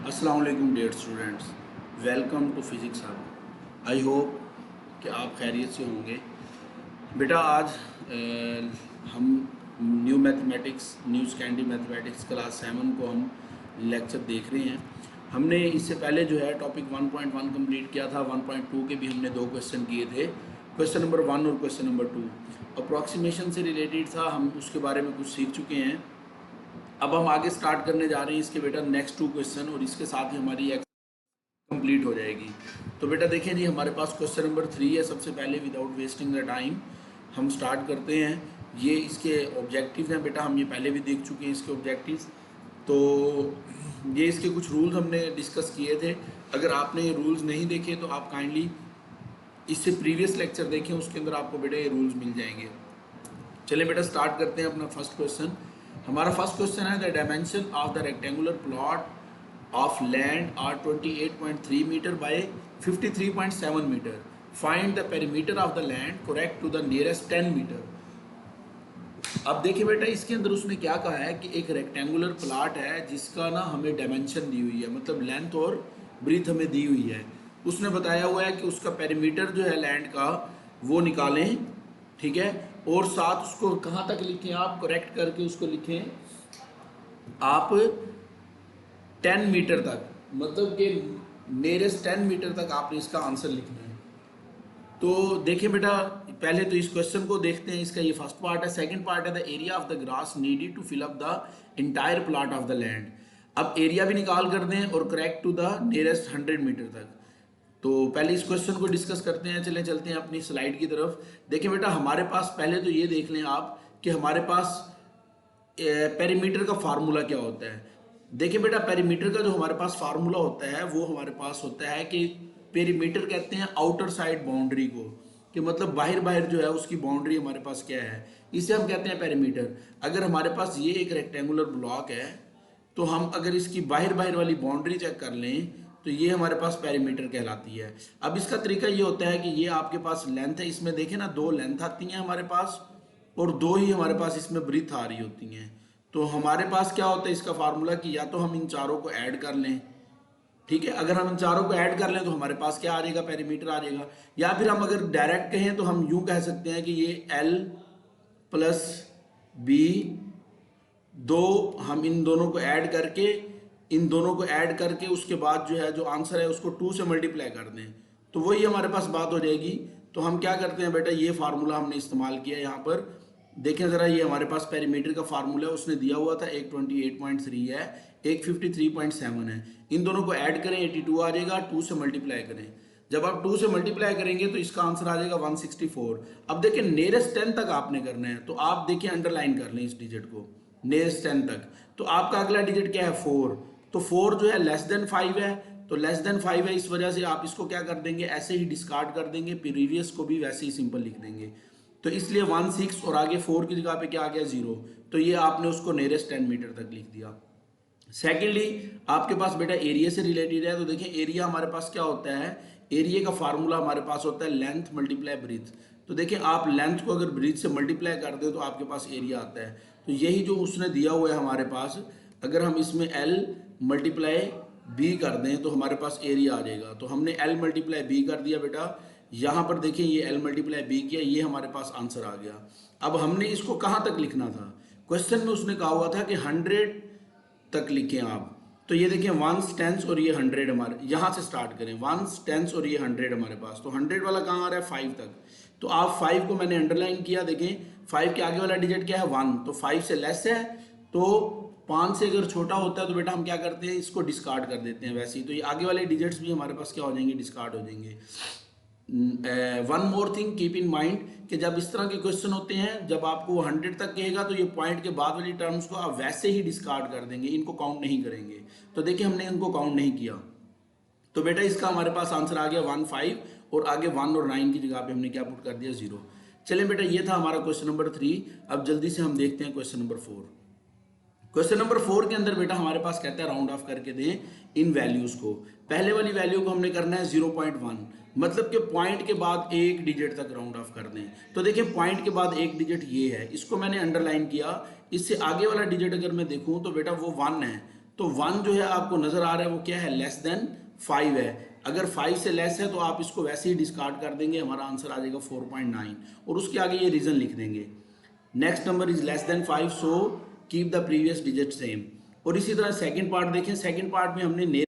अस्सलाम वालेकुम dear students, welcome to physics hub. I hope कि आप खैरियत से होंगे। बेटा आज हम new mathematics new standard mathematics class 7 को हम लेक्चर देख रहे हैं। हमने इससे पहले जो है टॉपिक 1.1 कंप्लीट किया था। 1.2 के भी हमने 2 क्वेश्चन किए थे, क्वेश्चन नंबर 1 और क्वेश्चन नंबर 2 अप्रॉक्सीमेशन से रिलेटेड था। हम उसके बारे में कुछ सीख चुके हैं। अब हम आगे स्टार्ट करने जा रहे हैं इसके बेटा नेक्स्ट 2 क्वेश्चन, और इसके साथ ही हमारी कंप्लीट हो जाएगी। तो बेटा देखें जी, हमारे पास क्वेश्चन नंबर 3 है। सबसे पहले विदाउट वेस्टिंग द टाइम हम स्टार्ट करते हैं। ये इसके ऑब्जेक्टिव हैं बेटा, हम ये पहले भी देख चुके हैं इसके ऑब्जेक्टिव्स। तो ये इसके कुछ रूल्स हमने डिस्कस किए थे। अगर आपने ये रूल्स नहीं देखे तो आप काइंडली इससे प्रीवियस लेक्चर देखें, उसके अंदर आपको बेटा ये रूल्स मिल जाएंगे। चलिए बेटा स्टार्ट करते हैं अपना फर्स्ट क्वेश्चन। हमारा फर्स्ट क्वेश्चन है the dimension of the rectangular plot of land are 28.3 metre by 53.7 metre. Find the perimeter of the land correct to the nearest 10 metre. अब देखिए बेटा, इसके अंदर उसने क्या कहा है कि एक रेक्टेंगुलर प्लॉट है जिसका ना हमें डायमेंशन दी हुई है, मतलब लेंथ और ब्रीथ हमें दी हुई है। उसने बताया हुआ है कि उसका पेरीमीटर जो है लैंड का वो निकालें, ठीक है। और साथ उसको कहाँ तक लिखें, आप करेक्ट करके उसको लिखें आप 10 मीटर तक, मतलब कि नियरेस्ट 10 मीटर तक आपने इसका आंसर लिखना है। तो देखिए बेटा, पहले तो इस क्वेश्चन को देखते हैं। इसका ये फर्स्ट पार्ट है। सेकंड पार्ट है the area of the grass needed to fill up the entire plot of the land. अब एरिया भी निकाल कर दें और correct to the nearest 100 metre तक। तो पहले इस क्वेश्चन को डिस्कस करते हैं। चलते हैं अपनी स्लाइड की तरफ। देखिए बेटा, हमारे पास पहले तो ये देख लें आप कि हमारे पास पेरीमीटर का फार्मूला क्या होता है। देखिए बेटा, पेरीमीटर का जो हमारे पास फार्मूला होता है वो हमारे पास होता है कि पेरीमीटर कहते हैं आउटर साइड बाउंड्री को, कि मतलब बाहर बाहर जो है उसकी बाउंड्री हमारे पास क्या है, इसे हम कहते हैं पेरीमीटर। अगर हमारे पास ये एक रेक्टेंगुलर ब्लॉक है तो हम अगर इसकी बाहर बाहर वाली बाउंड्री चेक कर लें तो ये हमारे पास पेरीमीटर कहलाती है। अब इसका तरीका ये होता है कि ये आपके पास लेंथ है, इसमें देखें ना 2 लेंथ आती हैं हमारे पास और 2 ही हमारे पास इसमें ब्रीथ आ रही होती हैं। तो हमारे पास क्या होता है इसका फार्मूला कि या तो हम इन चारों को ऐड कर लें, ठीक है। अगर हम इन चारों को ऐड कर लें तो हमारे पास क्या आ जाएगा, पेरीमीटर आ जाएगा। या फिर हम अगर डायरेक्ट कहें तो हम यूं कह सकते हैं कि ये L प्लस बी, दो हम इन दोनों को ऐड करके उसके बाद जो है जो आंसर है उसको 2 से मल्टीप्लाई कर दें, तो वही हमारे पास बात हो जाएगी। तो हम क्या करते हैं बेटा, ये फार्मूला हमने इस्तेमाल किया यहाँ पर। देखें ज़रा, ये हमारे पास पेरीमीटर का फार्मूला है, उसने दिया हुआ था। एक 28.3 है, एक 53.7 है। इन दोनों को ऐड करें 82 आ जाएगा, 2 से मल्टीप्लाई करें। जब आप 2 से मल्टीप्लाई करेंगे तो इसका आंसर आ जाएगा 164। अब देखिए नियरेस्ट 10 तक आपने करना है, तो आप देखिए अंडरलाइन कर लें इस डिजिट को, नियरेस्ट 10 तक। तो आपका अगला डिजिट क्या है, 4। तो 4 जो है लेस देन 5 है, तो लेस देन 5 है, इस वजह से आप इसको क्या कर देंगे, ऐसे ही डिस्कार्ड कर देंगे, प्रीवियस को भी वैसे ही सिंपल लिख देंगे। तो इसलिए 16 और आगे 4 की जगह पे क्या आ गया, 0। तो ये आपने उसको नियरेस्ट 10 मीटर तक लिख दिया। सेकेंडली आपके पास बेटा एरिया से रिलेटेड है। तो देखिए एरिया हमारे पास क्या होता है, एरिया का फार्मूला हमारे पास होता है लेंथ मल्टीप्लाई ब्रीथ। तो देखिए आप लेंथ को अगर ब्रीथ से मल्टीप्लाई कर दे तो आपके पास एरिया आता है। तो यही जो उसने दिया हुआ है हमारे पास, अगर हम इसमें L मल्टीप्लाई बी कर दें तो हमारे पास एरिया आ जाएगा। तो हमने L मल्टीप्लाई बी कर दिया बेटा, यहाँ पर देखिए ये L मल्टीप्लाई बी किया, ये हमारे पास आंसर आ गया। अब हमने इसको कहाँ तक लिखना था, क्वेश्चन में उसने कहा हुआ था कि 100 तक लिखें आप। तो ये देखिए 1 टेंस और ये 100 हमारे, यहाँ से स्टार्ट करें 1 टेंस और ये 100 हमारे पास। तो 100 वाला कहाँ आ रहा है, 5 तक। तो आप 5 को मैंने अंडरलाइन किया, देखें 5 के आगे वाला डिजिट क्या है, 1। तो 5 से लेस है, तो 5 से अगर छोटा होता है तो बेटा हम क्या करते हैं, इसको डिस्कार्ड कर देते हैं वैसे ही। तो ये आगे वाले डिजिट्स भी हमारे पास क्या हो जाएंगे, डिस्कार्ड हो जाएंगे। One more thing keep in mind कि जब इस तरह के क्वेश्चन होते हैं, जब आपको 100 तक कहेगा तो ये पॉइंट के बाद वाली टर्म्स को आप वैसे ही डिस्कार्ड कर देंगे, इनको काउंट नहीं करेंगे। तो देखिए हमने इनको काउंट नहीं किया, तो बेटा इसका हमारे पास आंसर आ गया 15, और आगे 1 और 9 की जगह पे हमने क्या पुट कर दिया, 0। चलिए बेटा, ये था हमारा क्वेश्चन नंबर 3। अब जल्दी से हम देखते हैं क्वेश्चन नंबर 4। क्वेश्चन नंबर 4 के अंदर बेटा हमारे पास कहता है राउंड ऑफ करके दें इन वैल्यूज को। पहले वाली वैल्यू को हमने करना है 0.1, मतलब कि पॉइंट के बाद एक डिजिट तक राउंड ऑफ कर दें। तो देखिए पॉइंट के बाद एक डिजिट ये है, इसको मैंने अंडरलाइन किया। इससे आगे वाला डिजिट अगर मैं देखूं तो बेटा वो 1 है। तो 1 जो है आपको नज़र आ रहा है वो क्या है, लेस देन 5 है। अगर 5 से लेस है तो आप इसको वैसे ही डिस्कार्ड कर देंगे, हमारा आंसर आ जाएगा 4.9 और उसके आगे ये रीज़न लिख देंगे। Next number is less than 5 so keep the previous digit same. और इसी तरह सेकंड पार्ट देखें, सेकंड पार्ट में हमने सेंटीमीटर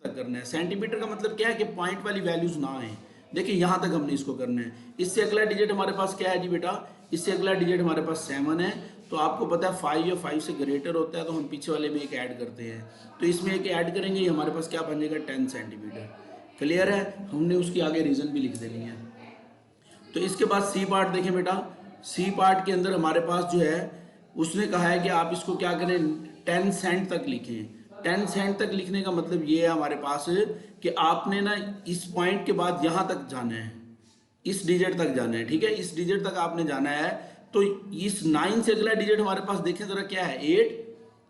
तक करना है। सेंटीमीटर का मतलब क्या है कि पॉइंट वाली वैल्यूज ना आए। देखिए यहाँ तक हमने इसको करना है। इससे अगला डिजिट हमारे पास क्या है जी बेटा, इससे अगला डिजिट हमारे पास 7 है। तो आपको पता है 5 या 5 से ग्रेटर होता है तो हम पीछे वाले में एक ऐड करते हैं, तो इसमें एक ऐड करेंगे, ये हमारे पास क्या बन जाएगा 10 सेंटीमीटर। क्लियर है, हमने उसके आगे रीज़न भी लिख देनी है। तो इसके बाद सी पार्ट देखें बेटा, सी पार्ट के अंदर हमारे पास जो है उसने कहा है कि आप इसको क्या करें 10 सेंट तक लिखें। 10 सेंट तक लिखने का मतलब ये है हमारे पास कि आपने ना इस पॉइंट के बाद यहाँ तक जाना है, इस डिजिट तक जाना है, ठीक है, इस डिजिट तक आपने जाना है। तो इस 9 से अगला डिजिट हमारे पास देखें जरा क्या है 8।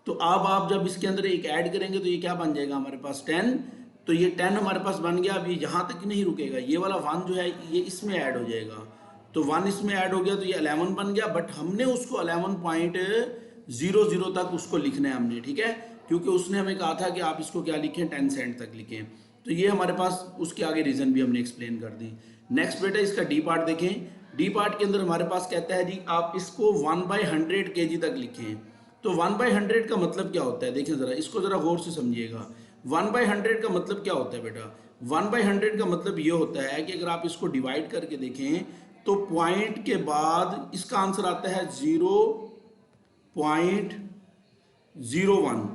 तो अब आप जब इसके अंदर एक ऐड करेंगे तो ये क्या बन जाएगा हमारे पास 10। तो ये 10 हमारे पास बन गया। अब ये यहाँ तक नहीं रुकेगा, ये वाला 1 जो है ये इसमें ऐड हो जाएगा। तो 1 इसमें ऐड हो गया तो ये 11 बन गया, बट हमने उसको 11.00 तक उसको लिखना है हमने, ठीक है, क्योंकि उसने हमें कहा था कि आप इसको क्या लिखें 10 सेंट तक लिखें। तो ये हमारे पास उसके आगे रीज़न भी हमने एक्सप्लेन कर दी। नेक्स्ट बेटा इसका डी पार्ट देखें। डी पार्ट के अंदर हमारे पास कहता है जी आप इसको 1/100 kg तक लिखें। तो 1/100 का मतलब क्या होता है, देखें ज़रा इसको ज़रा गौर से समझिएगा। 1/100 का मतलब क्या होता है बेटा, 1/100 का मतलब ये होता है कि अगर आप इसको डिवाइड करके देखें तो पॉइंट के बाद इसका आंसर आता है 0.01।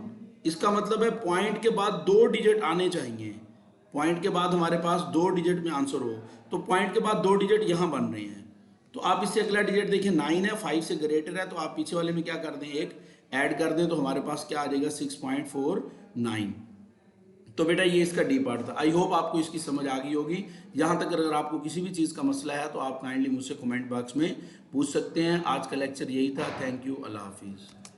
इसका मतलब है पॉइंट के बाद 2 डिजिट आने चाहिए। पॉइंट के बाद हमारे पास 2 डिजिट में आंसर हो, तो पॉइंट के बाद 2 डिजिट यहाँ बन रहे हैं। तो आप इससे अगला डिजिट देखिए 9 है, 5 से ग्रेटर है, तो आप पीछे वाले में क्या कर दें एक ऐड कर दें, तो हमारे पास क्या आ जाएगा 6.49। तो बेटा ये इसका डी पार्ट था। आई होप आपको इसकी समझ आ गई होगी। यहाँ तक अगर आपको किसी भी चीज़ का मसला है तो आप काइंडली मुझसे कमेंट बॉक्स में पूछ सकते हैं। आज का लेक्चर यही था। थैंक यू, अल्लाह हाफिज़।